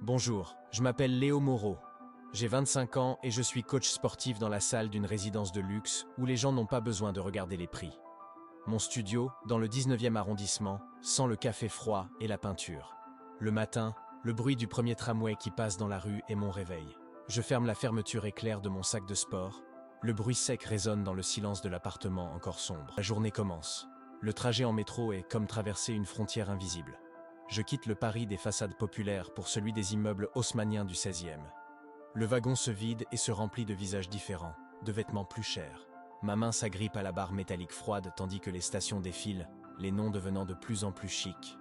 Bonjour, je m'appelle Léo Moreau. J'ai 25 ans et je suis coach sportif dans la salle d'une résidence de luxe où les gens n'ont pas besoin de regarder les prix. Mon studio, dans le 19e arrondissement, sent le café froid et la peinture. Le matin, le bruit du premier tramway qui passe dans la rue est mon réveil. Je ferme la fermeture éclair de mon sac de sport. Le bruit sec résonne dans le silence de l'appartement encore sombre. La journée commence. Le trajet en métro est comme traverser une frontière invisible. Je quitte le Paris des façades populaires pour celui des immeubles haussmanniens du 16e. Le wagon se vide et se remplit de visages différents, de vêtements plus chers. Ma main s'agrippe à la barre métallique froide tandis que les stations défilent, les noms devenant de plus en plus chics.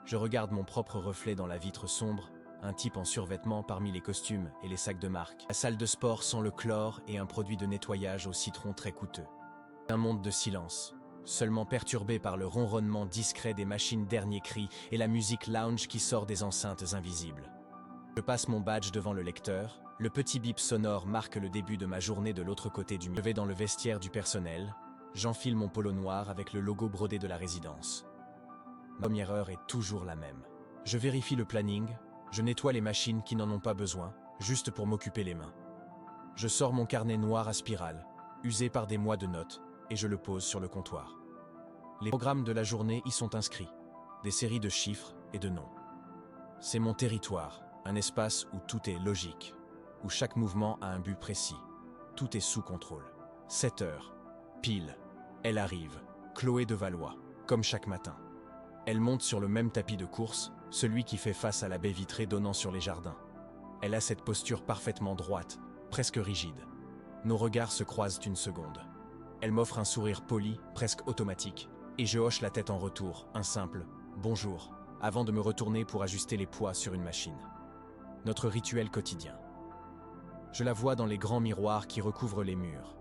Je regarde mon propre reflet dans la vitre sombre, un type en survêtement parmi les costumes et les sacs de marque. La salle de sport sent le chlore et un produit de nettoyage au citron très coûteux. Un monde de silence, seulement perturbé par le ronronnement discret des machines dernier cri et la musique lounge qui sort des enceintes invisibles. Je passe mon badge devant le lecteur, le petit bip sonore marque le début de ma journée de l'autre côté du mur. Je vais dans le vestiaire du personnel, j'enfile mon polo noir avec le logo brodé de la résidence. Ma première heure est toujours la même. Je vérifie le planning, je nettoie les machines qui n'en ont pas besoin, juste pour m'occuper les mains. Je sors mon carnet noir à spirale, usé par des mois de notes, et je le pose sur le comptoir. Les programmes de la journée y sont inscrits, des séries de chiffres et de noms. C'est mon territoire, un espace où tout est logique, où chaque mouvement a un but précis. Tout est sous contrôle. 7 heures, pile. Elle arrive, Chloé de Valois, comme chaque matin. Elle monte sur le même tapis de course, celui qui fait face à la baie vitrée donnant sur les jardins. Elle a cette posture parfaitement droite, presque rigide. Nos regards se croisent une seconde. Elle m'offre un sourire poli, presque automatique, et je hoche la tête en retour, un simple « bonjour », avant de me retourner pour ajuster les poids sur une machine. Notre rituel quotidien. Je la vois dans les grands miroirs qui recouvrent les murs.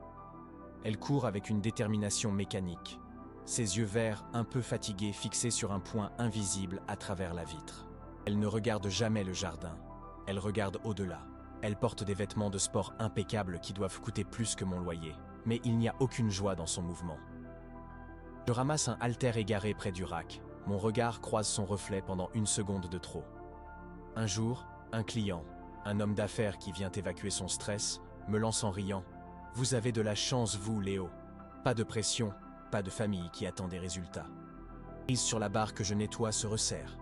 Elle court avec une détermination mécanique, ses yeux verts un peu fatigués fixés sur un point invisible à travers la vitre. Elle ne regarde jamais le jardin, elle regarde au-delà. Elle porte des vêtements de sport impeccables qui doivent coûter plus que mon loyer, mais il n'y a aucune joie dans son mouvement. Je ramasse un haltère égaré près du rack, mon regard croise son reflet pendant une seconde de trop. Un jour, un client, un homme d'affaires qui vient évacuer son stress, me lance en riant « Vous avez de la chance, vous, Léo. Pas de pression, pas de famille qui attend des résultats. » La prise sur la barre que je nettoie se resserre.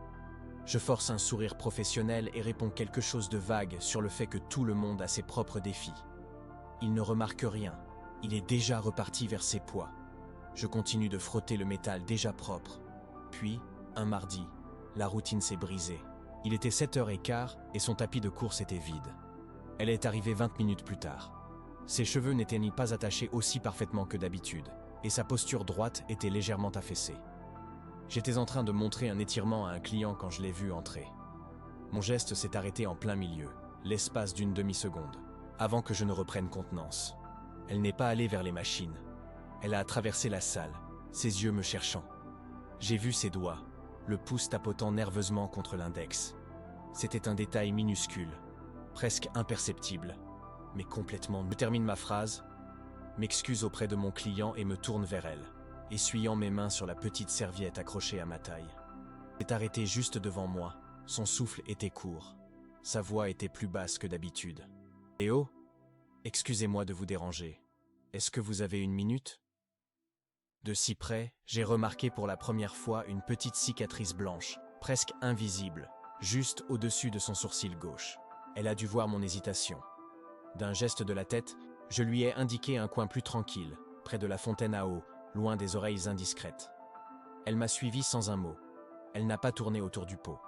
Je force un sourire professionnel et réponds quelque chose de vague sur le fait que tout le monde a ses propres défis. Il ne remarque rien. Il est déjà reparti vers ses poids. Je continue de frotter le métal déjà propre. Puis, un mardi, la routine s'est brisée. Il était 7h15 et son tapis de course était vide. Elle est arrivée 20 minutes plus tard. Ses cheveux n'étaient pas attachés aussi parfaitement que d'habitude, et sa posture droite était légèrement affaissée. J'étais en train de montrer un étirement à un client quand je l'ai vue entrer. Mon geste s'est arrêté en plein milieu, l'espace d'une demi-seconde, avant que je ne reprenne contenance. Elle n'est pas allée vers les machines. Elle a traversé la salle, ses yeux me cherchant. J'ai vu ses doigts, le pouce tapotant nerveusement contre l'index. C'était un détail minuscule, presque imperceptible, mais complètement... Je termine ma phrase, m'excuse auprès de mon client et me tourne vers elle, essuyant mes mains sur la petite serviette accrochée à ma taille. Elle s'est arrêtée juste devant moi, son souffle était court, sa voix était plus basse que d'habitude. « Léo, excusez-moi de vous déranger. Est-ce que vous avez une minute ?» De si près, j'ai remarqué pour la première fois une petite cicatrice blanche, presque invisible, juste au-dessus de son sourcil gauche. Elle a dû voir mon hésitation. D'un geste de la tête, je lui ai indiqué un coin plus tranquille, près de la fontaine à eau, loin des oreilles indiscrètes. Elle m'a suivi sans un mot. Elle n'a pas tourné autour du pot.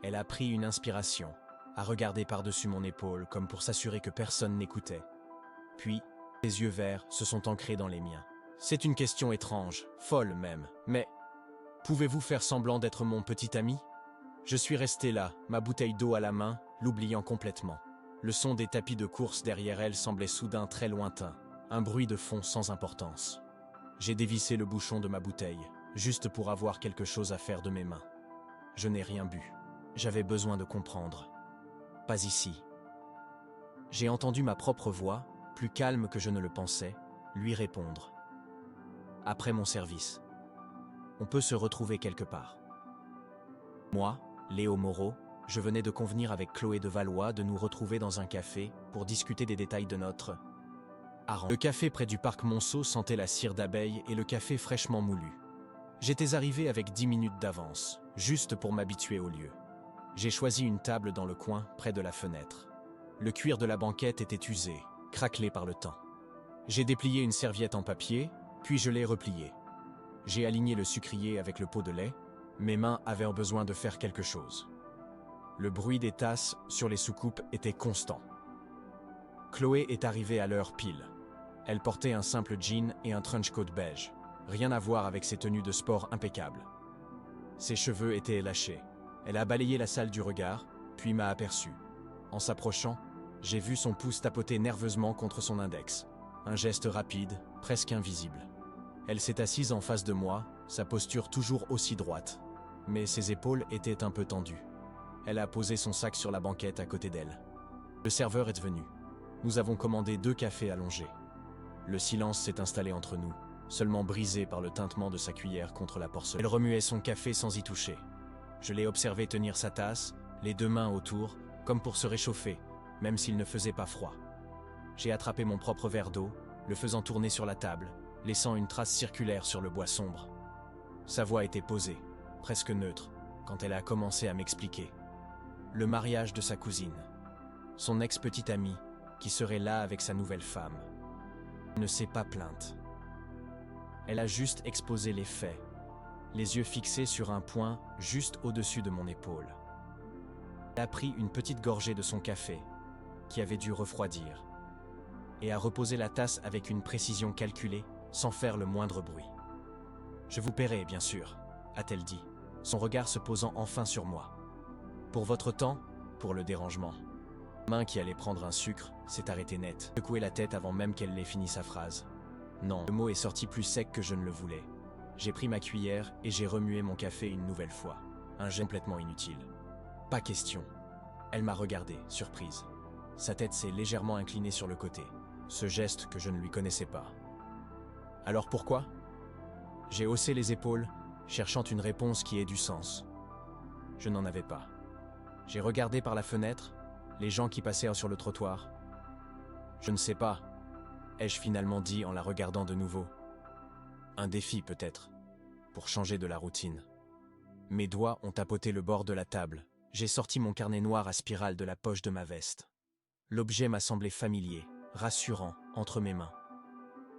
Elle a pris une inspiration, a regardé par-dessus mon épaule comme pour s'assurer que personne n'écoutait. Puis, ses yeux verts se sont ancrés dans les miens. C'est une question étrange, folle même, mais pouvez-vous faire semblant d'être mon petit ami ? Je suis resté là, ma bouteille d'eau à la main, l'oubliant complètement. Le son des tapis de course derrière elle semblait soudain très lointain, un bruit de fond sans importance. J'ai dévissé le bouchon de ma bouteille, juste pour avoir quelque chose à faire de mes mains. Je n'ai rien bu. J'avais besoin de comprendre. Pas ici. J'ai entendu ma propre voix, plus calme que je ne le pensais, lui répondre. Après mon service. On peut se retrouver quelque part. Moi, Léo Moreau, Je venais de convenir avec Chloé de Valois de nous retrouver dans un café pour discuter des détails de notre hareng. Le café près du parc Monceau sentait la cire d'abeille et le café fraîchement moulu. J'étais arrivé avec 10 minutes d'avance, juste pour m'habituer au lieu. J'ai choisi une table dans le coin, près de la fenêtre. Le cuir de la banquette était usé, craquelé par le temps. J'ai déplié une serviette en papier, puis je l'ai repliée. J'ai aligné le sucrier avec le pot de lait. Mes mains avaient besoin de faire quelque chose. Le bruit des tasses sur les soucoupes était constant. Chloé est arrivée à l'heure pile. Elle portait un simple jean et un trench coat beige. Rien à voir avec ses tenues de sport impeccables. Ses cheveux étaient lâchés. Elle a balayé la salle du regard, puis m'a aperçu. En s'approchant, j'ai vu son pouce tapoter nerveusement contre son index. Un geste rapide, presque invisible. Elle s'est assise en face de moi, sa posture toujours aussi droite. Mais ses épaules étaient un peu tendues. Elle a posé son sac sur la banquette à côté d'elle. Le serveur est venu. Nous avons commandé 2 cafés allongés. Le silence s'est installé entre nous, seulement brisé par le tintement de sa cuillère contre la porcelaine. Elle remuait son café sans y toucher. Je l'ai observé tenir sa tasse, les 2 mains autour, comme pour se réchauffer, même s'il ne faisait pas froid. J'ai attrapé mon propre verre d'eau, le faisant tourner sur la table, laissant une trace circulaire sur le bois sombre. Sa voix était posée, presque neutre, quand elle a commencé à m'expliquer. Le mariage de sa cousine. Son ex-petite amie, qui serait là avec sa nouvelle femme. Elle ne s'est pas plainte. Elle a juste exposé les faits, les yeux fixés sur un point juste au-dessus de mon épaule. Elle a pris une petite gorgée de son café, qui avait dû refroidir, et a reposé la tasse avec une précision calculée, sans faire le moindre bruit. « Je vous paierai, bien sûr », a-t-elle dit, son regard se posant enfin sur moi. « Pour votre temps, pour le dérangement. » La main qui allait prendre un sucre s'est arrêtée net, secoué la tête avant même qu'elle n'ait fini sa phrase. Non, le mot est sorti plus sec que je ne le voulais. J'ai pris ma cuillère et j'ai remué mon café une nouvelle fois. Un geste complètement inutile. Pas question. Elle m'a regardé, surprise. Sa tête s'est légèrement inclinée sur le côté. Ce geste que je ne lui connaissais pas. Alors pourquoi ? J'ai haussé les épaules, cherchant une réponse qui ait du sens. Je n'en avais pas. J'ai regardé par la fenêtre, les gens qui passaient sur le trottoir. Je ne sais pas, ai-je finalement dit en la regardant de nouveau. Un défi peut-être, pour changer de la routine. Mes doigts ont tapoté le bord de la table. J'ai sorti mon carnet noir à spirale de la poche de ma veste. L'objet m'a semblé familier, rassurant, entre mes mains.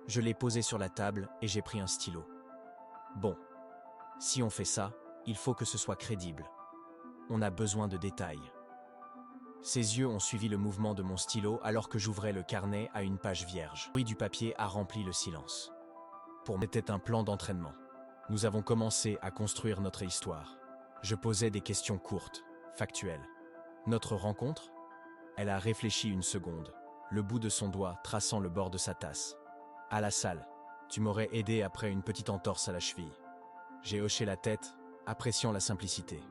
Je l'ai posé sur la table et j'ai pris un stylo. Bon, si on fait ça, il faut que ce soit crédible. On a besoin de détails. Ses yeux ont suivi le mouvement de mon stylo alors que j'ouvrais le carnet à une page vierge. Le bruit du papier a rempli le silence. Pour moi, c'était un plan d'entraînement. Nous avons commencé à construire notre histoire. Je posais des questions courtes, factuelles. Notre rencontre ? Elle a réfléchi une seconde, le bout de son doigt traçant le bord de sa tasse. À la salle, tu m'aurais aidé après une petite entorse à la cheville. J'ai hoché la tête, appréciant la simplicité.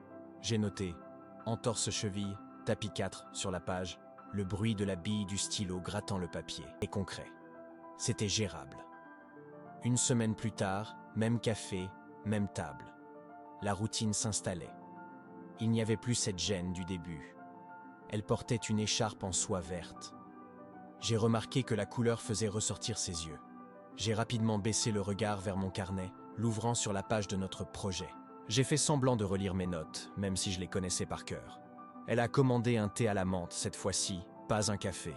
J'ai noté « entorse cheville », tapis 4 sur la page, le bruit de la bille du stylo grattant le papier. Et concret. C'était gérable. Une semaine plus tard, même café, même table. La routine s'installait. Il n'y avait plus cette gêne du début. Elle portait une écharpe en soie verte. J'ai remarqué que la couleur faisait ressortir ses yeux. J'ai rapidement baissé le regard vers mon carnet, l'ouvrant sur la page de notre projet. J'ai fait semblant de relire mes notes, même si je les connaissais par cœur. Elle a commandé un thé à la menthe cette fois-ci, pas un café.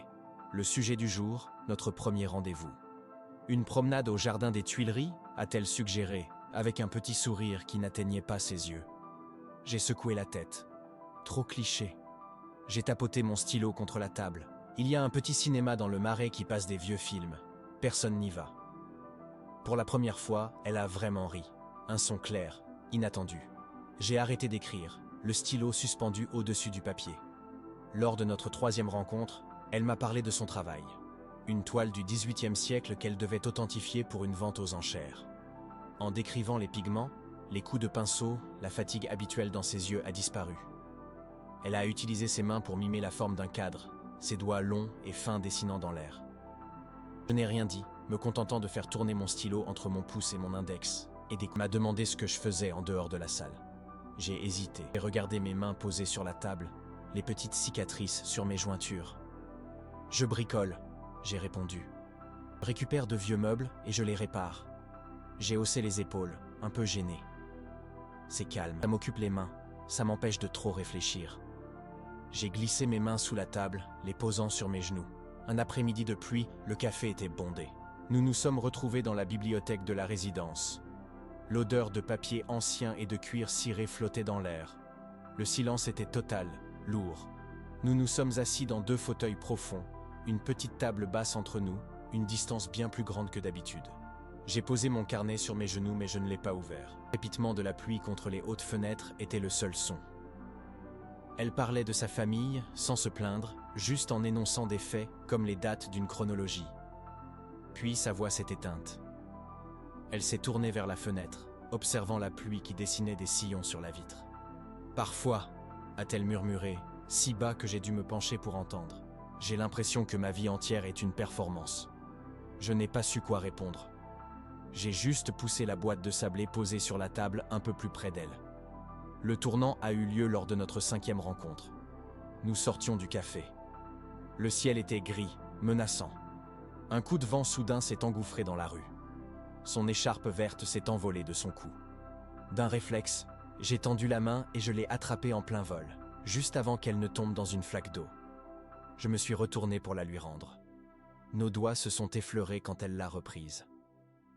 Le sujet du jour, notre premier rendez-vous. Une promenade au jardin des Tuileries, a-t-elle suggéré, avec un petit sourire qui n'atteignait pas ses yeux. J'ai secoué la tête. Trop cliché. J'ai tapoté mon stylo contre la table. Il y a un petit cinéma dans le Marais qui passe des vieux films. Personne n'y va. Pour la première fois, elle a vraiment ri. Un son clair, inattendu. J'ai arrêté d'écrire, le stylo suspendu au-dessus du papier. Lors de notre 3e rencontre, elle m'a parlé de son travail. Une toile du XVIIIe siècle qu'elle devait authentifier pour une vente aux enchères. En décrivant les pigments, les coups de pinceau, la fatigue habituelle dans ses yeux a disparu. Elle a utilisé ses mains pour mimer la forme d'un cadre, ses doigts longs et fins dessinant dans l'air. Je n'ai rien dit, me contentant de faire tourner mon stylo entre mon pouce et mon index, et m'a demandé ce que je faisais en dehors de la salle. J'ai hésité et regardé mes mains posées sur la table, les petites cicatrices sur mes jointures. « Je bricole », j'ai répondu. « Je récupère de vieux meubles et je les répare. » J'ai haussé les épaules, un peu gêné. C'est calme, ça m'occupe les mains, ça m'empêche de trop réfléchir. J'ai glissé mes mains sous la table, les posant sur mes genoux. Un après-midi de pluie, le café était bondé. Nous nous sommes retrouvés dans la bibliothèque de la résidence. L'odeur de papier ancien et de cuir ciré flottait dans l'air. Le silence était total, lourd. Nous nous sommes assis dans 2 fauteuils profonds, une petite table basse entre nous, une distance bien plus grande que d'habitude. J'ai posé mon carnet sur mes genoux mais je ne l'ai pas ouvert. Le crépitement de la pluie contre les hautes fenêtres était le seul son. Elle parlait de sa famille, sans se plaindre, juste en énonçant des faits comme les dates d'une chronologie. Puis sa voix s'est éteinte. Elle s'est tournée vers la fenêtre, observant la pluie qui dessinait des sillons sur la vitre. « Parfois », a-t-elle murmuré, si bas que j'ai dû me pencher pour entendre. « J'ai l'impression que ma vie entière est une performance. » Je n'ai pas su quoi répondre. J'ai juste poussé la boîte de sablé posée sur la table un peu plus près d'elle. Le tournant a eu lieu lors de notre 5e rencontre. Nous sortions du café. Le ciel était gris, menaçant. Un coup de vent soudain s'est engouffré dans la rue. Son écharpe verte s'est envolée de son cou. D'un réflexe, j'ai tendu la main et je l'ai attrapée en plein vol, juste avant qu'elle ne tombe dans une flaque d'eau. Je me suis retourné pour la lui rendre. Nos doigts se sont effleurés quand elle l'a reprise.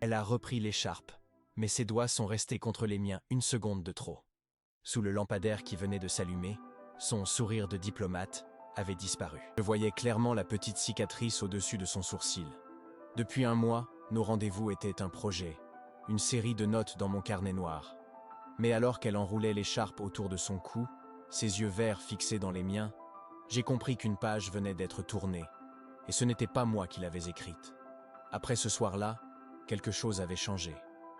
Elle a repris l'écharpe, mais ses doigts sont restés contre les miens 1 seconde de trop. Sous le lampadaire qui venait de s'allumer, son sourire de diplomate avait disparu. Je voyais clairement la petite cicatrice au-dessus de son sourcil. Depuis 1 mois, nos rendez-vous étaient un projet, une série de notes dans mon carnet noir. Mais alors qu'elle enroulait l'écharpe autour de son cou, ses yeux verts fixés dans les miens, j'ai compris qu'une page venait d'être tournée, et ce n'était pas moi qui l'avais écrite. Après ce soir-là, quelque chose avait changé.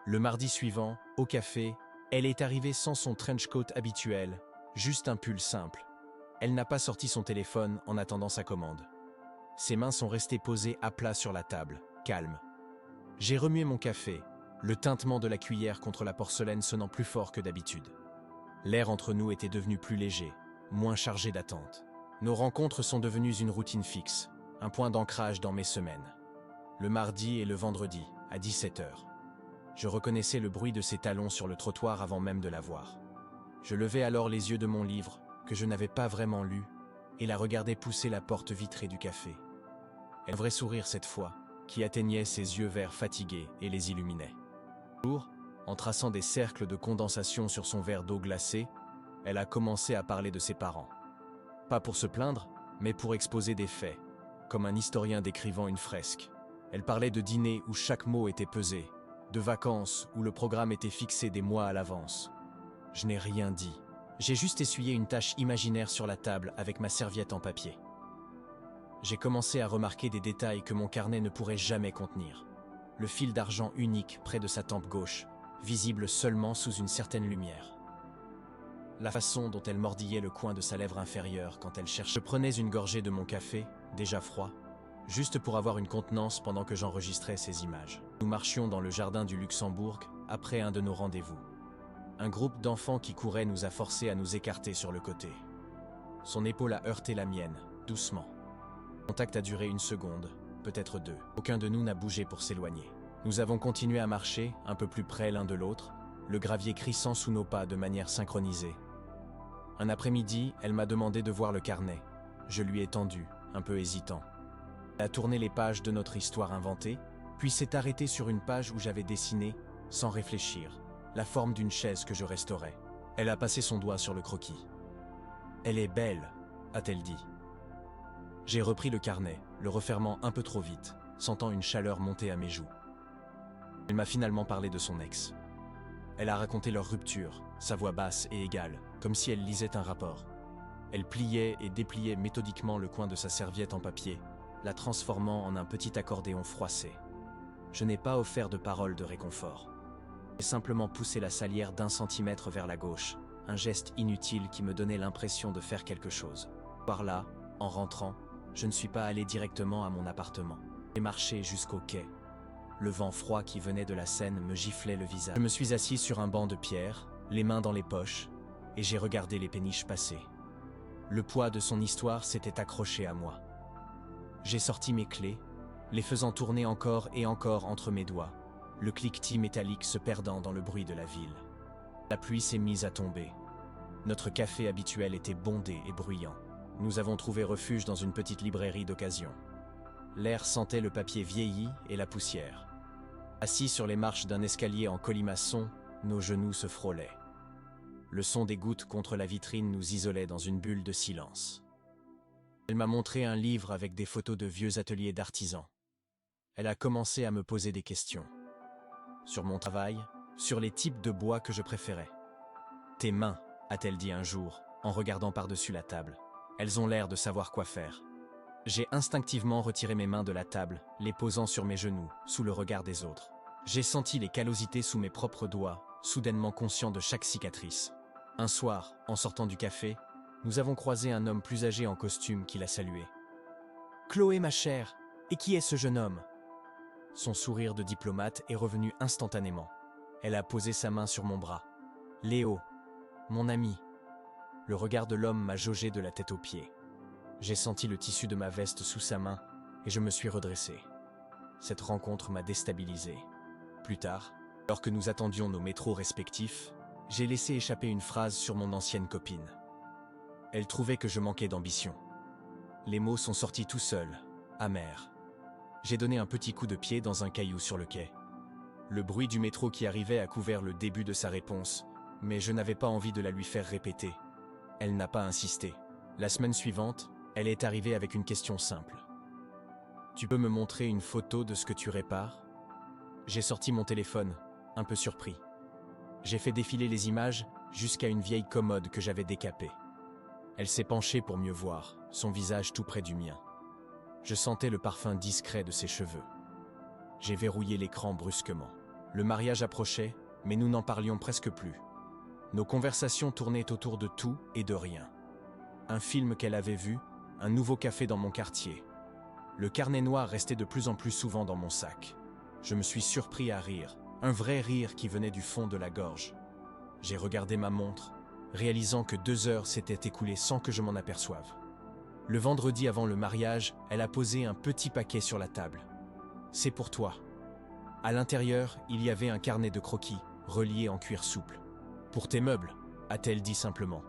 Le mardi suivant, au café, elle est arrivée sans son trench coat habituel, juste un pull simple. Elle n'a pas sorti son téléphone en attendant sa commande. Ses mains sont restées posées à plat sur la table, calmes. J'ai remué mon café, le tintement de la cuillère contre la porcelaine sonnant plus fort que d'habitude. L'air entre nous était devenu plus léger, moins chargé d'attente. Nos rencontres sont devenues une routine fixe, un point d'ancrage dans mes semaines. Le mardi et le vendredi, à 17h. Je reconnaissais le bruit de ses talons sur le trottoir avant même de la voir. Je levais alors les yeux de mon livre, que je n'avais pas vraiment lu, et la regardais pousser la porte vitrée du café. Elle avait un vrai sourire cette fois, qui atteignait ses yeux verts fatigués et les illuminait. Un jour, en traçant des cercles de condensation sur son verre d'eau glacée, elle a commencé à parler de ses parents. Pas pour se plaindre, mais pour exposer des faits, comme un historien décrivant une fresque. Elle parlait de dîners où chaque mot était pesé, de vacances où le programme était fixé des mois à l'avance. Je n'ai rien dit. J'ai juste essuyé une tache imaginaire sur la table avec ma serviette en papier. J'ai commencé à remarquer des détails que mon carnet ne pourrait jamais contenir. Le fil d'argent unique près de sa tempe gauche, visible seulement sous une certaine lumière. La façon dont elle mordillait le coin de sa lèvre inférieure quand elle cherchait. Je prenais une gorgée de mon café, déjà froid, juste pour avoir une contenance pendant que j'enregistrais ces images. Nous marchions dans le jardin du Luxembourg après un de nos rendez-vous. Un groupe d'enfants qui couraient nous a forcés à nous écarter sur le côté. Son épaule a heurté la mienne, doucement. Le contact a duré 1 seconde, peut-être 2. Aucun de nous n'a bougé pour s'éloigner. Nous avons continué à marcher, un peu plus près l'un de l'autre, le gravier crissant sous nos pas de manière synchronisée. Un après-midi, elle m'a demandé de voir le carnet. Je lui ai tendu, un peu hésitant. Elle a tourné les pages de notre histoire inventée, puis s'est arrêtée sur une page où j'avais dessiné, sans réfléchir, la forme d'une chaise que je restaurais. Elle a passé son doigt sur le croquis. « Elle est belle », a-t-elle dit. J'ai repris le carnet, le refermant un peu trop vite, sentant une chaleur monter à mes joues. Elle m'a finalement parlé de son ex. Elle a raconté leur rupture, sa voix basse et égale, comme si elle lisait un rapport. Elle pliait et dépliait méthodiquement le coin de sa serviette en papier, la transformant en un petit accordéon froissé. Je n'ai pas offert de paroles de réconfort. J'ai simplement poussé la salière d'1 centimètre vers la gauche, un geste inutile qui me donnait l'impression de faire quelque chose. Par là, en rentrant, je ne suis pas allé directement à mon appartement. J'ai marché jusqu'au quai. Le vent froid qui venait de la Seine me giflait le visage. Je me suis assis sur un banc de pierre, les mains dans les poches, et j'ai regardé les péniches passer. Le poids de son histoire s'était accroché à moi. J'ai sorti mes clés, les faisant tourner encore et encore entre mes doigts, le cliquetis métallique se perdant dans le bruit de la ville. La pluie s'est mise à tomber. Notre café habituel était bondé et bruyant. Nous avons trouvé refuge dans une petite librairie d'occasion. L'air sentait le papier vieilli et la poussière. Assis sur les marches d'un escalier en colimaçon, nos genoux se frôlaient. Le son des gouttes contre la vitrine nous isolait dans une bulle de silence. Elle m'a montré un livre avec des photos de vieux ateliers d'artisans. Elle a commencé à me poser des questions. Sur mon travail, sur les types de bois que je préférais. « Tes mains », a-t-elle dit un jour, en regardant par-dessus la table. Elles ont l'air de savoir quoi faire. J'ai instinctivement retiré mes mains de la table, les posant sur mes genoux, sous le regard des autres. J'ai senti les callosités sous mes propres doigts, soudainement conscient de chaque cicatrice. Un soir, en sortant du café, nous avons croisé un homme plus âgé en costume qui l'a salué. « Chloé, ma chère, et qui est ce jeune homme ?» Son sourire de diplomate est revenu instantanément. Elle a posé sa main sur mon bras. « Léo, mon ami. » Le regard de l'homme m'a jaugé de la tête aux pieds. J'ai senti le tissu de ma veste sous sa main et je me suis redressé. Cette rencontre m'a déstabilisé. Plus tard, alors que nous attendions nos métros respectifs, j'ai laissé échapper une phrase sur mon ancienne copine. Elle trouvait que je manquais d'ambition. Les mots sont sortis tout seuls, amers. J'ai donné un petit coup de pied dans un caillou sur le quai. Le bruit du métro qui arrivait a couvert le début de sa réponse, mais je n'avais pas envie de la lui faire répéter. Elle n'a pas insisté. La semaine suivante, elle est arrivée avec une question simple. « Tu peux me montrer une photo de ce que tu répares ?» J'ai sorti mon téléphone, un peu surpris. J'ai fait défiler les images jusqu'à une vieille commode que j'avais décapée. Elle s'est penchée pour mieux voir, son visage tout près du mien. Je sentais le parfum discret de ses cheveux. J'ai verrouillé l'écran brusquement. Le mariage approchait, mais nous n'en parlions presque plus. Nos conversations tournaient autour de tout et de rien. Un film qu'elle avait vu, un nouveau café dans mon quartier. Le carnet noir restait de plus en plus souvent dans mon sac. Je me suis surpris à rire, un vrai rire qui venait du fond de la gorge. J'ai regardé ma montre, réalisant que 2 heures s'étaient écoulées sans que je m'en aperçoive. Le vendredi avant le mariage, elle a posé un petit paquet sur la table. « C'est pour toi. » À l'intérieur, il y avait un carnet de croquis, relié en cuir souple. « Pour tes meubles », a-t-elle dit simplement.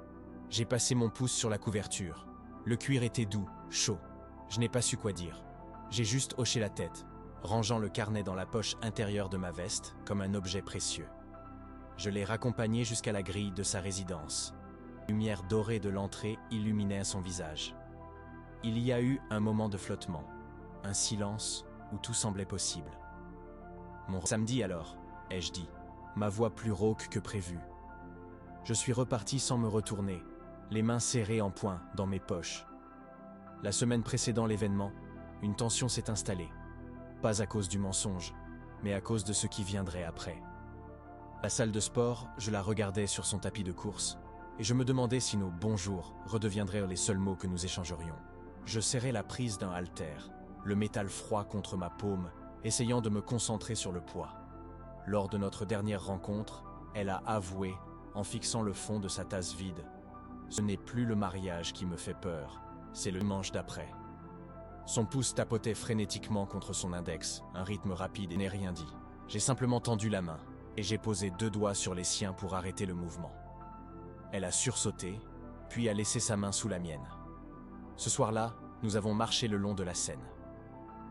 J'ai passé mon pouce sur la couverture. Le cuir était doux, chaud. Je n'ai pas su quoi dire. J'ai juste hoché la tête, rangeant le carnet dans la poche intérieure de ma veste, comme un objet précieux. Je l'ai raccompagné jusqu'à la grille de sa résidence. La lumière dorée de l'entrée illuminait son visage. Il y a eu un moment de flottement, un silence où tout semblait possible. « Mon samedi alors », ai-je dit, ma voix plus rauque que prévu. Je suis reparti sans me retourner, les mains serrées en poing dans mes poches. La semaine précédant l'événement, une tension s'est installée. Pas à cause du mensonge, mais à cause de ce qui viendrait après. La salle de sport, je la regardais sur son tapis de course, et je me demandais si nos « bonjours » redeviendraient les seuls mots que nous échangerions. Je serrais la prise d'un haltère, le métal froid contre ma paume, essayant de me concentrer sur le poids. Lors de notre dernière rencontre, elle a avoué, en fixant le fond de sa tasse vide. Ce n'est plus le mariage qui me fait peur, c'est le manche d'après. Son pouce tapotait frénétiquement contre son index, un rythme rapide et n'est rien dit. J'ai simplement tendu la main, et j'ai posé 2 doigts sur les siens pour arrêter le mouvement. Elle a sursauté, puis a laissé sa main sous la mienne. Ce soir-là, nous avons marché le long de la Seine.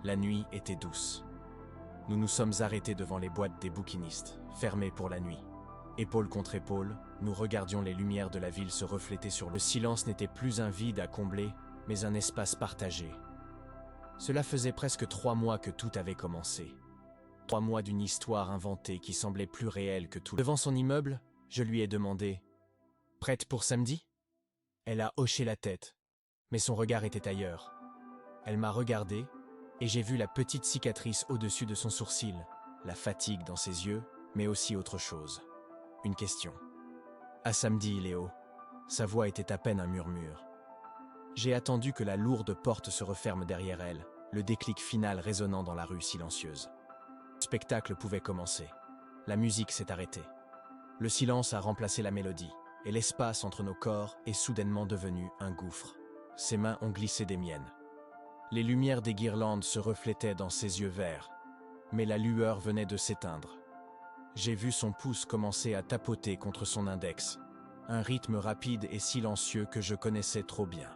La nuit était douce. Nous nous sommes arrêtés devant les boîtes des bouquinistes, fermées pour la nuit. Épaule contre épaule, nous regardions les lumières de la ville se refléter sur le silence n'était plus un vide à combler, mais un espace partagé. Cela faisait presque 3 mois que tout avait commencé. 3 mois d'une histoire inventée qui semblait plus réelle que tout. Devant son immeuble, je lui ai demandé « Prête pour samedi ?» Elle a hoché la tête, mais son regard était ailleurs. Elle m'a regardé, et j'ai vu la petite cicatrice au-dessus de son sourcil, la fatigue dans ses yeux, mais aussi autre chose. Une question. « À samedi, Léo. » Sa voix était à peine un murmure. J'ai attendu que la lourde porte se referme derrière elle, le déclic final résonnant dans la rue silencieuse. Le spectacle pouvait commencer. La musique s'est arrêtée. Le silence a remplacé la mélodie. et l'espace entre nos corps est soudainement devenu un gouffre. Ses mains ont glissé des miennes. Les lumières des guirlandes se reflétaient dans ses yeux verts, mais la lueur venait de s'éteindre. J'ai vu son pouce commencer à tapoter contre son index, un rythme rapide et silencieux que je connaissais trop bien.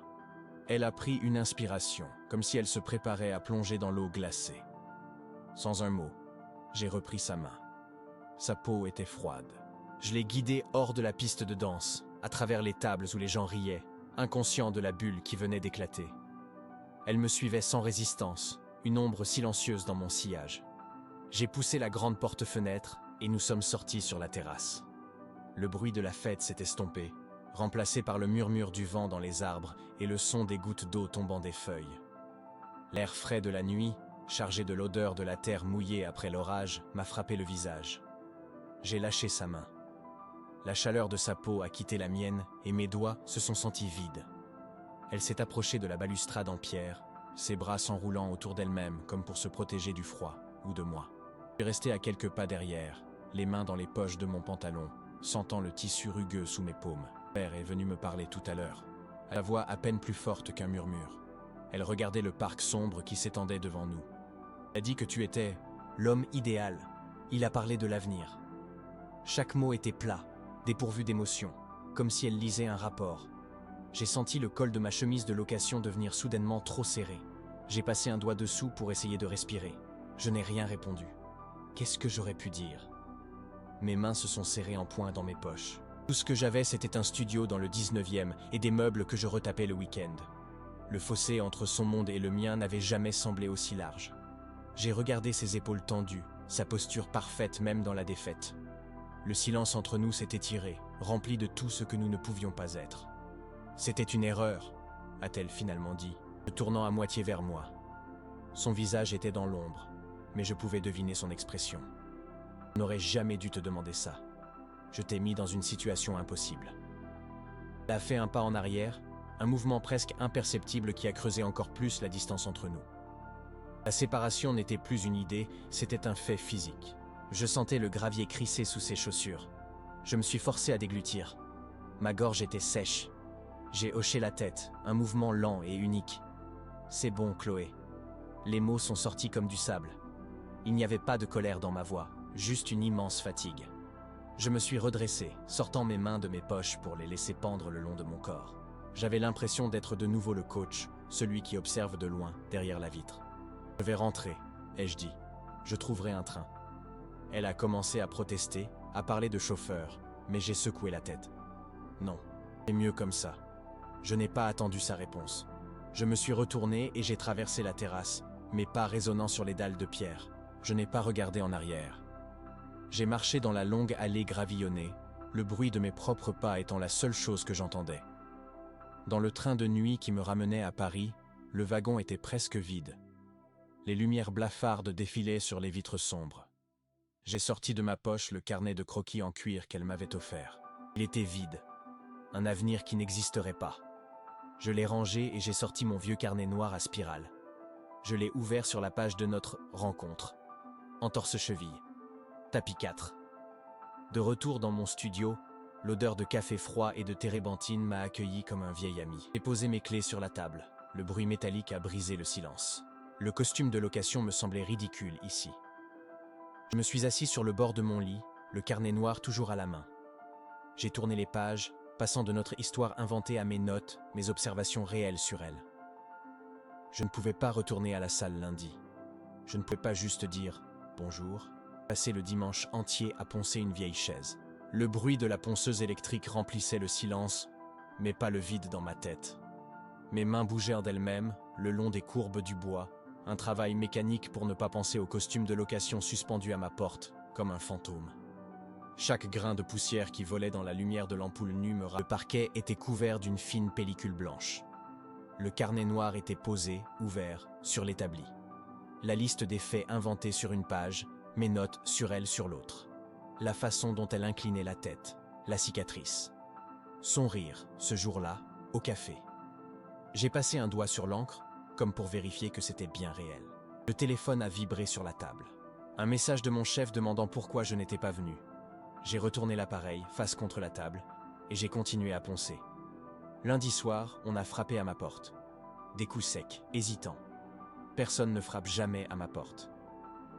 Elle a pris une inspiration, comme si elle se préparait à plonger dans l'eau glacée. Sans un mot, j'ai repris sa main. Sa peau était froide. Je l'ai guidée hors de la piste de danse, à travers les tables où les gens riaient, inconscients de la bulle qui venait d'éclater. Elle me suivait sans résistance, une ombre silencieuse dans mon sillage. J'ai poussé la grande porte-fenêtre et nous sommes sortis sur la terrasse. Le bruit de la fête s'est estompé, remplacé par le murmure du vent dans les arbres et le son des gouttes d'eau tombant des feuilles. L'air frais de la nuit, chargé de l'odeur de la terre mouillée après l'orage, m'a frappé le visage. J'ai lâché sa main. La chaleur de sa peau a quitté la mienne et mes doigts se sont sentis vides. Elle s'est approchée de la balustrade en pierre, ses bras s'enroulant autour d'elle-même comme pour se protéger du froid ou de moi. Je suis resté à quelques pas derrière, les mains dans les poches de mon pantalon, sentant le tissu rugueux sous mes paumes. Père est venu me parler tout à l'heure, à la voix à peine plus forte qu'un murmure. Elle regardait le parc sombre qui s'étendait devant nous. Elle a dit que tu étais l'homme idéal. Il a parlé de l'avenir. Chaque mot était plat, dépourvu d'émotion, comme si elle lisait un rapport. J'ai senti le col de ma chemise de location devenir soudainement trop serré. J'ai passé un doigt dessous pour essayer de respirer. Je n'ai rien répondu. Qu'est-ce que j'aurais pu dire? Mes mains se sont serrées en poing dans mes poches. Tout ce que j'avais, c'était un studio dans le 19e et des meubles que je retapais le week-end. Le fossé entre son monde et le mien n'avait jamais semblé aussi large. J'ai regardé ses épaules tendues, sa posture parfaite même dans la défaite. Le silence entre nous s'est étiré, rempli de tout ce que nous ne pouvions pas être. C'était une erreur, a-t-elle finalement dit, se tournant à moitié vers moi. Son visage était dans l'ombre, mais je pouvais deviner son expression. Je n'aurais jamais dû te demander ça. Je t'ai mis dans une situation impossible. Elle a fait un pas en arrière, un mouvement presque imperceptible qui a creusé encore plus la distance entre nous. La séparation n'était plus une idée, c'était un fait physique. Je sentais le gravier crisser sous ses chaussures. Je me suis forcé à déglutir. Ma gorge était sèche. J'ai hoché la tête, un mouvement lent et unique. C'est bon, Chloé. Les mots sont sortis comme du sable. Il n'y avait pas de colère dans ma voix, juste une immense fatigue. Je me suis redressé, sortant mes mains de mes poches pour les laisser pendre le long de mon corps. J'avais l'impression d'être de nouveau le coach, celui qui observe de loin, derrière la vitre. « Je vais rentrer », ai-je dit. « Je trouverai un train. » Elle a commencé à protester, à parler de chauffeur, mais j'ai secoué la tête. Non, c'est mieux comme ça. Je n'ai pas attendu sa réponse. Je me suis retourné et j'ai traversé la terrasse, mes pas résonnant sur les dalles de pierre. Je n'ai pas regardé en arrière. J'ai marché dans la longue allée gravillonnée, le bruit de mes propres pas étant la seule chose que j'entendais. Dans le train de nuit qui me ramenait à Paris, le wagon était presque vide. Les lumières blafardes défilaient sur les vitres sombres. J'ai sorti de ma poche le carnet de croquis en cuir qu'elle m'avait offert. Il était vide, un avenir qui n'existerait pas. Je l'ai rangé et j'ai sorti mon vieux carnet noir à spirale. Je l'ai ouvert sur la page de notre rencontre. Entorse-cheville. Tapis 4. De retour dans mon studio, l'odeur de café froid et de térébenthine m'a accueilli comme un vieil ami. J'ai posé mes clés sur la table. Le bruit métallique a brisé le silence. Le costume de location me semblait ridicule ici. Je me suis assis sur le bord de mon lit, le carnet noir toujours à la main. J'ai tourné les pages, passant de notre histoire inventée à mes notes, mes observations réelles sur elle. Je ne pouvais pas retourner à la salle lundi. Je ne pouvais pas juste dire « bonjour », passer le dimanche entier à poncer une vieille chaise. Le bruit de la ponceuse électrique remplissait le silence, mais pas le vide dans ma tête. Mes mains bougèrent d'elles-mêmes, le long des courbes du bois, un travail mécanique pour ne pas penser au costume de location suspendu à ma porte, comme un fantôme. Chaque grain de poussière qui volait dans la lumière de l'ampoule nue me rappelait. Le parquet était couvert d'une fine pellicule blanche. Le carnet noir était posé, ouvert, sur l'établi. La liste des faits inventés sur une page, mes notes sur elle sur l'autre. La façon dont elle inclinait la tête, la cicatrice. Son rire, ce jour-là, au café. J'ai passé un doigt sur l'encre, comme pour vérifier que c'était bien réel. Le téléphone a vibré sur la table. Un message de mon chef demandant pourquoi je n'étais pas venu. J'ai retourné l'appareil, face contre la table, et j'ai continué à poncer. Lundi soir, on a frappé à ma porte. Des coups secs, hésitants. Personne ne frappe jamais à ma porte.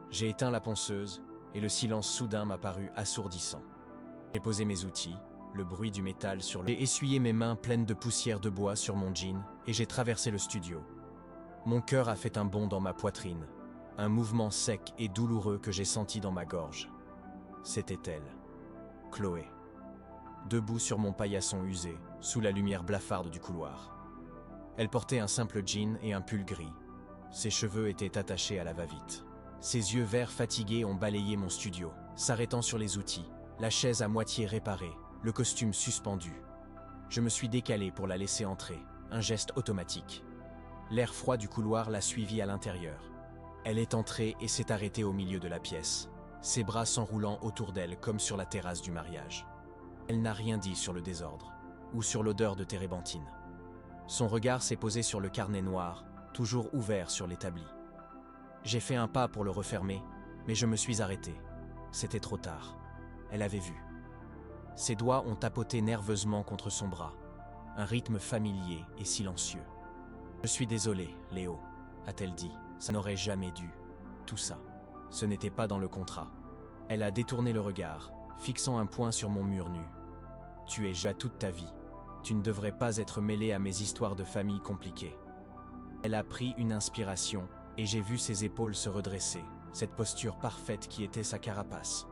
J'ai éteint la ponceuse, et le silence soudain m'a paru assourdissant. J'ai posé mes outils, le bruit du métal sur le... J'ai essuyé mes mains pleines de poussière de bois sur mon jean, et j'ai traversé le studio. Mon cœur a fait un bond dans ma poitrine, un mouvement sec et douloureux que j'ai senti dans ma gorge. C'était elle, Chloé. Debout sur mon paillasson usé, sous la lumière blafarde du couloir. Elle portait un simple jean et un pull gris. Ses cheveux étaient attachés à la va-vite. Ses yeux verts fatigués ont balayé mon studio, s'arrêtant sur les outils, la chaise à moitié réparée, le costume suspendu. Je me suis décalé pour la laisser entrer, un geste automatique. L'air froid du couloir l'a suivie à l'intérieur. Elle est entrée et s'est arrêtée au milieu de la pièce, ses bras s'enroulant autour d'elle comme sur la terrasse du mariage. Elle n'a rien dit sur le désordre, ou sur l'odeur de térébenthine. Son regard s'est posé sur le carnet noir, toujours ouvert sur l'établi. J'ai fait un pas pour le refermer, mais je me suis arrêté. C'était trop tard. Elle avait vu. Ses doigts ont tapoté nerveusement contre son bras, un rythme familier et silencieux. « Je suis désolée, Léo », a-t-elle dit. « Ça n'aurait jamais dû. Tout ça. Ce n'était pas dans le contrat. » Elle a détourné le regard, fixant un point sur mon mur nu. « Tu es ja toute ta vie. Tu ne devrais pas être mêlé à mes histoires de famille compliquées. » Elle a pris une inspiration, et j'ai vu ses épaules se redresser, cette posture parfaite qui était sa carapace.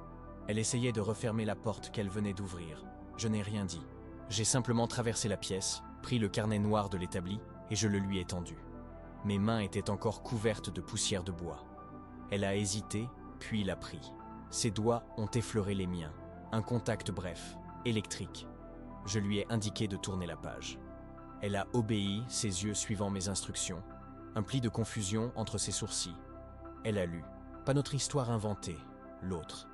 Elle essayait de refermer la porte qu'elle venait d'ouvrir. Je n'ai rien dit. J'ai simplement traversé la pièce, pris le carnet noir de l'établi, et je le lui ai tendu. Mes mains étaient encore couvertes de poussière de bois. Elle a hésité, puis l'a pris. Ses doigts ont effleuré les miens. Un contact bref, électrique. Je lui ai indiqué de tourner la page. Elle a obéi, ses yeux suivant mes instructions. Un pli de confusion entre ses sourcils. Elle a lu. Pas notre histoire inventée, l'autre.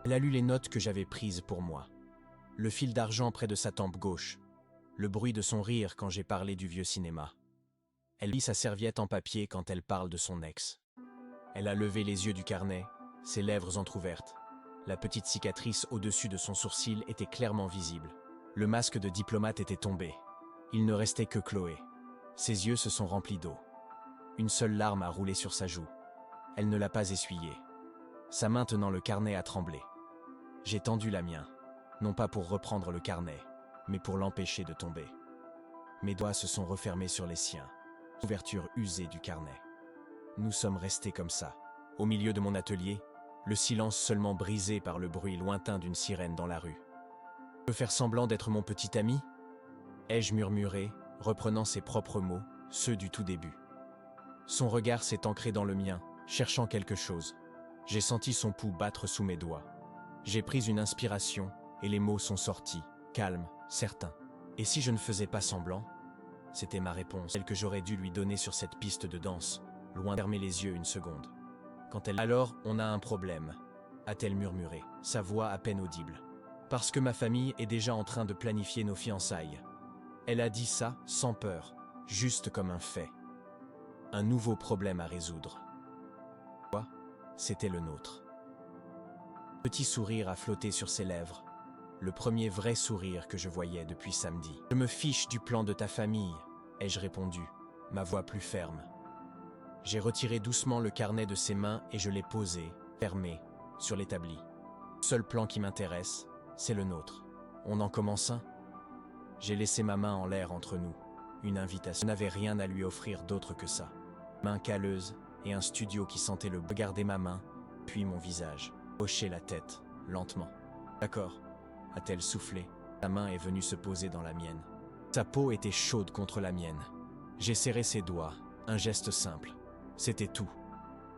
Elle a lu les notes que j'avais prises pour moi. Le fil d'argent près de sa tempe gauche. Le bruit de son rire quand j'ai parlé du vieux cinéma. Elle lit sa serviette en papier quand elle parle de son ex. Elle a levé les yeux du carnet, ses lèvres entr'ouvertes. La petite cicatrice au-dessus de son sourcil était clairement visible. Le masque de diplomate était tombé. Il ne restait que Chloé. Ses yeux se sont remplis d'eau. Une seule larme a roulé sur sa joue. Elle ne l'a pas essuyée. Sa main tenant le carnet a tremblé. J'ai tendu la mienne, non pas pour reprendre le carnet, mais pour l'empêcher de tomber. Mes doigts se sont refermés sur les siens. Ouverture usée du carnet. Nous sommes restés comme ça, au milieu de mon atelier, le silence seulement brisé par le bruit lointain d'une sirène dans la rue. « Tu peux faire semblant d'être mon petit ami ?» ai-je murmuré, reprenant ses propres mots, ceux du tout début. Son regard s'est ancré dans le mien, cherchant quelque chose. J'ai senti son pouls battre sous mes doigts. J'ai pris une inspiration, et les mots sont sortis, calmes, certains. Et si je ne faisais pas semblant ? C'était ma réponse, celle que j'aurais dû lui donner sur cette piste de danse, loin de fermer les yeux une seconde. Quand elle... « Alors, on a un problème », a-t-elle murmuré, sa voix à peine audible. « Parce que ma famille est déjà en train de planifier nos fiançailles. » Elle a dit ça sans peur, juste comme un fait. Un nouveau problème à résoudre. Quoi ? C'était le nôtre. Petit sourire a flotté sur ses lèvres. Le premier vrai sourire que je voyais depuis samedi. « Je me fiche du plan de ta famille », ai-je répondu, ma voix plus ferme. J'ai retiré doucement le carnet de ses mains et je l'ai posé, fermé, sur l'établi. Le seul plan qui m'intéresse, c'est le nôtre. On en commence un ? J'ai laissé ma main en l'air entre nous, une invitation. Je n'avais rien à lui offrir d'autre que ça. Main calleuse et un studio qui sentait le regarder ma main, puis mon visage. Hocher la tête, lentement. « D'accord », a-t-elle soufflé. Sa main est venue se poser dans la mienne. Sa peau était chaude contre la mienne. J'ai serré ses doigts, un geste simple. C'était tout.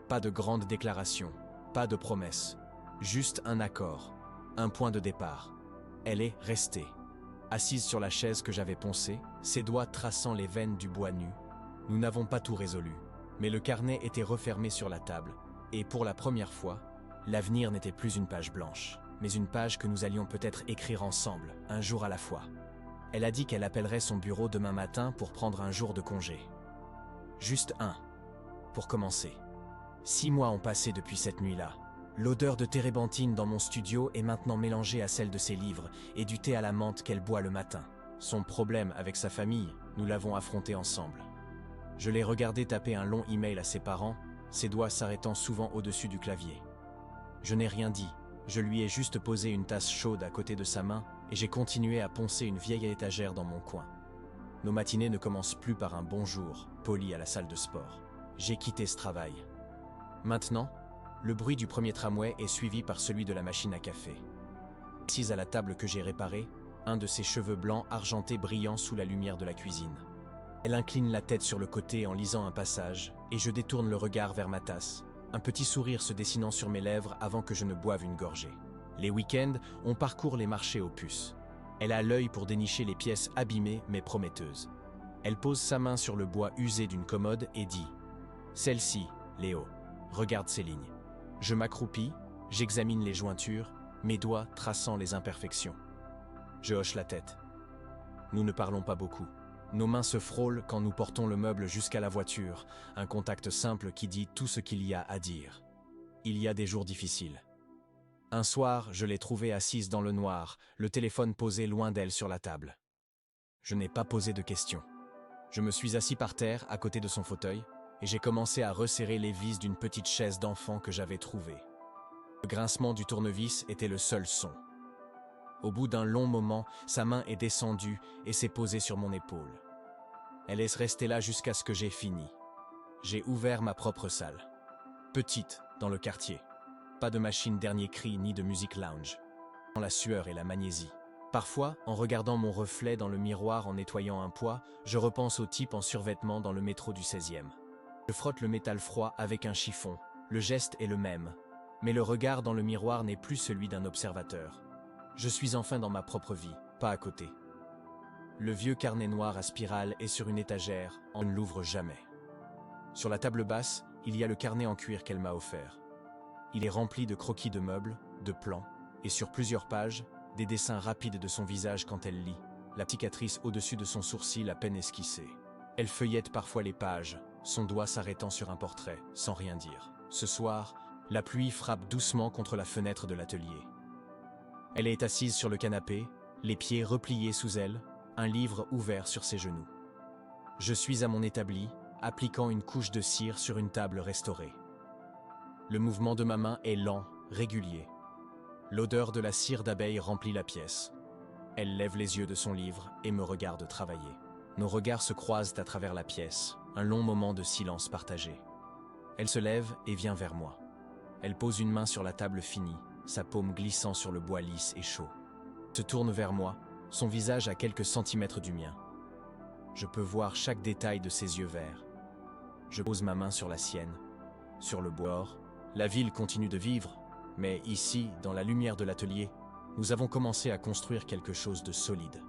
Pas de grande déclaration, pas de promesse. Juste un accord, un point de départ. Elle est restée. Assise sur la chaise que j'avais poncée, ses doigts traçant les veines du bois nu. Nous n'avons pas tout résolu, mais le carnet était refermé sur la table, et pour la première fois, l'avenir n'était plus une page blanche, mais une page que nous allions peut-être écrire ensemble, un jour à la fois. Elle a dit qu'elle appellerait son bureau demain matin pour prendre un jour de congé. Juste un, pour commencer. 6 mois ont passé depuis cette nuit-là. L'odeur de térébenthine dans mon studio est maintenant mélangée à celle de ses livres et du thé à la menthe qu'elle boit le matin. Son problème avec sa famille, nous l'avons affronté ensemble. Je l'ai regardé taper un long email à ses parents, ses doigts s'arrêtant souvent au-dessus du clavier. Je n'ai rien dit, je lui ai juste posé une tasse chaude à côté de sa main et j'ai continué à poncer une vieille étagère dans mon coin. Nos matinées ne commencent plus par un bonjour, poli à la salle de sport. J'ai quitté ce travail. Maintenant, le bruit du premier tramway est suivi par celui de la machine à café. Assise à la table que j'ai réparée, un de ses cheveux blancs argentés brillant sous la lumière de la cuisine. Elle incline la tête sur le côté en lisant un passage, et je détourne le regard vers ma tasse, un petit sourire se dessinant sur mes lèvres avant que je ne boive une gorgée. Les week-ends, on parcourt les marchés aux puces. Elle a l'œil pour dénicher les pièces abîmées mais prometteuses. Elle pose sa main sur le bois usé d'une commode et dit « Celle-ci, Léo, regarde ces lignes. » Je m'accroupis, j'examine les jointures, mes doigts traçant les imperfections. Je hoche la tête. Nous ne parlons pas beaucoup. Nos mains se frôlent quand nous portons le meuble jusqu'à la voiture, un contact simple qui dit tout ce qu'il y a à dire. Il y a des jours difficiles. Un soir, je l'ai trouvée assise dans le noir, le téléphone posé loin d'elle sur la table. Je n'ai pas posé de questions. Je me suis assis par terre à côté de son fauteuil et j'ai commencé à resserrer les vis d'une petite chaise d'enfant que j'avais trouvée. Le grincement du tournevis était le seul son. Au bout d'un long moment, sa main est descendue et s'est posée sur mon épaule. Elle est restée là jusqu'à ce que j'ai fini. J'ai ouvert ma propre salle. Petite, dans le quartier. Pas de machine dernier cri ni de musique lounge. La sueur et la magnésie. Parfois, en regardant mon reflet dans le miroir en nettoyant un poids, je repense au type en survêtement dans le métro du 16e. Je frotte le métal froid avec un chiffon. Le geste est le même. Mais le regard dans le miroir n'est plus celui d'un observateur. Je suis enfin dans ma propre vie, pas à côté. Le vieux carnet noir à spirale est sur une étagère, on ne l'ouvre jamais. Sur la table basse, il y a le carnet en cuir qu'elle m'a offert. Il est rempli de croquis de meubles, de plans, et sur plusieurs pages, des dessins rapides de son visage quand elle lit, la cicatrice au-dessus de son sourcil à peine esquissée. Elle feuillette parfois les pages, son doigt s'arrêtant sur un portrait, sans rien dire. Ce soir, la pluie frappe doucement contre la fenêtre de l'atelier. Elle est assise sur le canapé, les pieds repliés sous elle, un livre ouvert sur ses genoux. Je suis à mon établi, appliquant une couche de cire sur une table restaurée. Le mouvement de ma main est lent, régulier. L'odeur de la cire d'abeille remplit la pièce. Elle lève les yeux de son livre et me regarde travailler. Nos regards se croisent à travers la pièce, un long moment de silence partagé. Elle se lève et vient vers moi. Elle pose une main sur la table finie, sa paume glissant sur le bois lisse et chaud. Se tourne vers moi, son visage à quelques centimètres du mien. Je peux voir chaque détail de ses yeux verts. Je pose ma main sur la sienne, sur le bois. La ville continue de vivre, mais ici, dans la lumière de l'atelier, nous avons commencé à construire quelque chose de solide.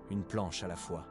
Une planche à la fois.